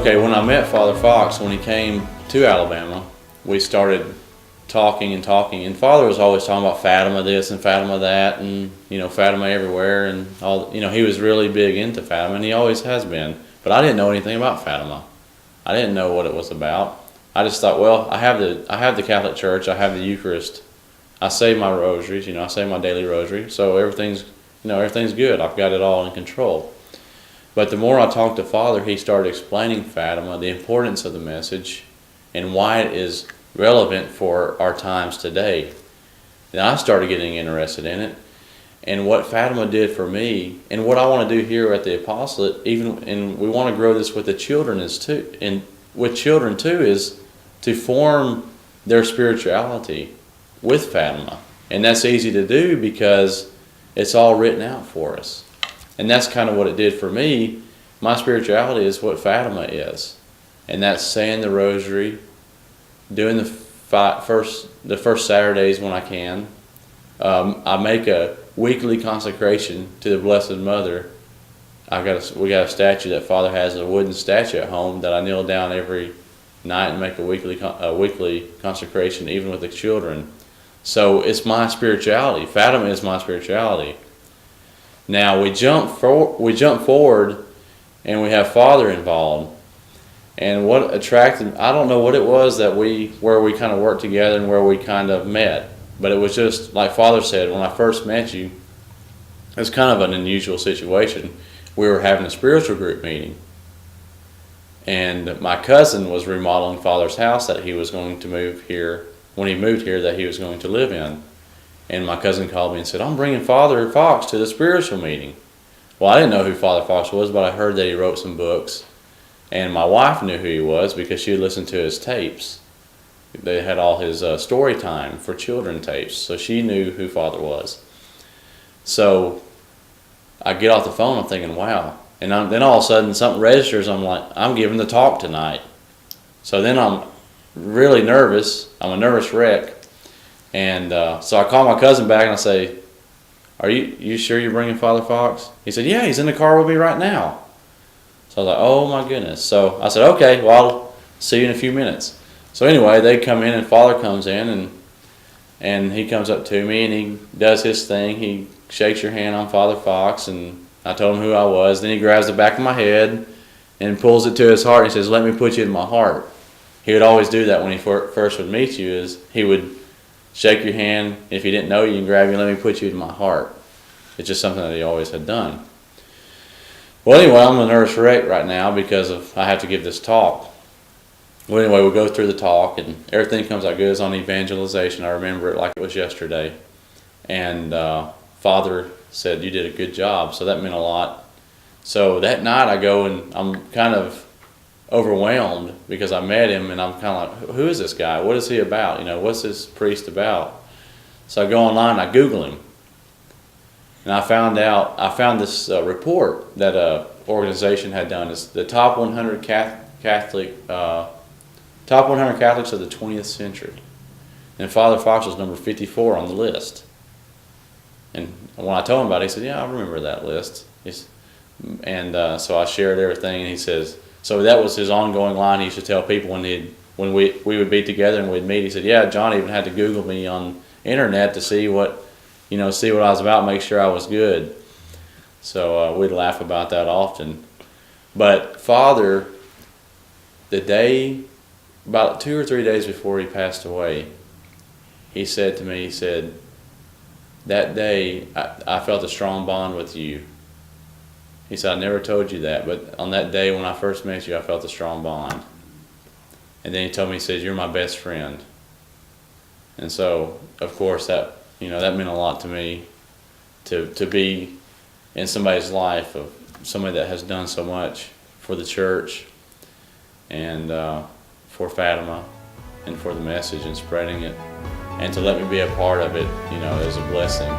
Okay, when I met Father Fox, when he came to Alabama, we started talking, and Father was always talking about Fatima this and Fatima that, and Fatima everywhere, and all. He was really big into Fatima, and he always has been. But I didn't know anything about Fatima. I didn't know what it was about. I just thought, well, I have the Catholic Church, I have the Eucharist, I say my rosaries, I say my daily rosary, so everything's good. I've got it all in control. But the more I talked to Father, he started explaining Fatima, the importance of the message, and why it is relevant for our times today. Then I started getting interested in it, and what Fatima did for me, and what I want to do here at the Apostolate, and we want to grow this with the children is to form their spirituality with Fatima. And that's easy to do because it's all written out for us. And that's kind of what it did for me. My spirituality is what Fatima is. And that's saying the rosary, doing the first Saturdays when I can. I make a weekly consecration to the Blessed Mother. We got a statue that Father has, a wooden statue at home that I kneel down every night and make a weekly consecration, even with the children. So it's my spirituality. Fatima is my spirituality. Now we jump forward, and we have Father involved. And what attracted, I don't know what it was where we kind of worked together and where we kind of met. But it was just like Father said, when I first met you, it was kind of an unusual situation. We were having a spiritual group meeting, and my cousin was remodeling Father's house that he was going to move here, when he moved here, that he was going to live in. And my cousin called me and said, I'm bringing Father Fox to the spiritual meeting. Well, I didn't know who Father Fox was, but I heard that he wrote some books. And my wife knew who he was because she listened to his tapes. They had all his story time for children tapes, so she knew who Father was. So I get off the phone, I'm thinking, wow. And then all of a sudden something registers, I'm like, I'm giving the talk tonight. So then I'm really nervous. I'm a nervous wreck. And so I call my cousin back and I say, are you sure you're bringing Father Fox? He said, yeah, he's in the car with me right now. So I was like, oh my goodness. So I said, okay, well, I'll see you in a few minutes. So anyway, they come in and Father comes in and he comes up to me and he does his thing. He shakes your hand on Father Fox, and I told him who I was. Then he grabs the back of my head and pulls it to his heart and he says, let me put you in my heart. He would always do that when he first would meet you, is he would shake your hand. If he didn't know you, and grab you, let me put you in my heart. It's just something that he always had done. Well, anyway, I'm a nervous wreck right now because I have to give this talk. Well, anyway, we'll go through the talk, and everything comes out good. It's on evangelization. I remember it like it was yesterday. And Father said, you did a good job, so that meant a lot. So that night I go, and I'm kind of overwhelmed because I met him, and I'm kind of like, who is this guy? What is he about? What's this priest about? So I go online, I Google him, and I found this report that a organization had done. It's the top 100 top 100 Catholics of the 20th century, and Father Fox was number 54 on the list. And when I told him about it, he said, yeah, I remember that list. So I shared everything, and he says, so that was his ongoing line. He used to tell people when we would be together and we'd meet. He said, yeah, John even had to Google me on internet to see what I was about, make sure I was good. So we'd laugh about that often. But Father, about 2 or 3 days before he passed away, he said to me, that day I felt a strong bond with you. He said, I never told you that, but on that day when I first met you, I felt a strong bond. And then he told me, he says, you're my best friend. And so, of course, that meant a lot to me, to be in somebody's life, of somebody that has done so much for the church and for Fatima and for the message and spreading it. And to let me be a part of it, is a blessing.